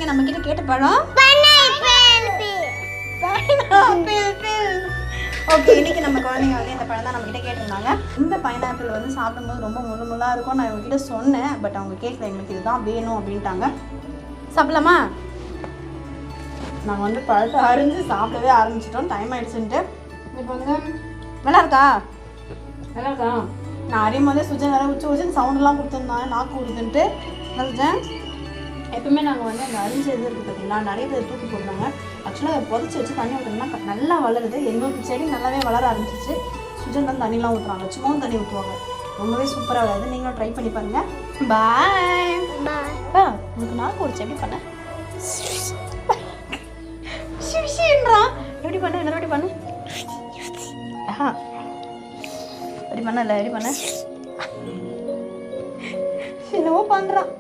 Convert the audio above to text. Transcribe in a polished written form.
இன்னைக்கு நம்ம கிட்ட கேட்ட பழம் ஓகே. இன்னைக்கு நம்ம குழந்தைங்க வந்து இந்த பழம் தான் நம்ம கிட்ட கேட்டிருந்தாங்க. இந்த பைனாப்பிள் வந்து சாப்பிடும்போது ரொம்ப முள்ளுமுள்ளாக இருக்கும். நான் இவங்ககிட்ட சொன்னேன், பட் அவங்க கேட்கல, எங்களுக்கு இதுதான் வேணும் அப்படின்ட்டாங்க. சாப்பிடலாமா? நாங்கள் வந்து பழத்தை அரிஞ்சு சாப்பிடவே ஆரம்பிச்சிட்டோம், டைம் ஆயிடுச்சுன்ட்டு. இப்போ வந்து நல்லா இருக்கா? நல்லா இருக்கா? நான் அறியும் போதே சுஜன் வேறு உச்சுன்னு சவுண்டெலாம் கொடுத்துருந்தாங்க, நாக்கு கொடுத்துன்ட்டு நினச்சேன். எப்பவுமே நாங்கள் வந்து அந்த அரிஞ்சு இது இருக்குது பார்த்தீங்களா, நிறைய பேர் தூக்கி போடுறாங்க. ஆக்சுவலாக அதை புதைச்சி வச்சு தண்ணி ஊற்றுனா நல்லா வளருது. எங்களுக்கு செடி நல்லாவே வளர ஆரம்பிச்சிச்சு. சுஜன் தான் தண்ணிலாம் ஊற்றுறாங்க, சும்மாவும் தண்ணி ஊற்றுவாங்க. ரொம்பவே சூப்பராக வளருது. நீங்களும் ட்ரை பண்ணி பாருங்கள். பாய். உங்களுக்கு நாக்கு ஒரு எப்படி பண்ண எப்படி பண்ண என்ன எப்படி பண்ணு எப்படி பண்ணல எப்படி பண்ண என்னவோ பண்ணுறான்.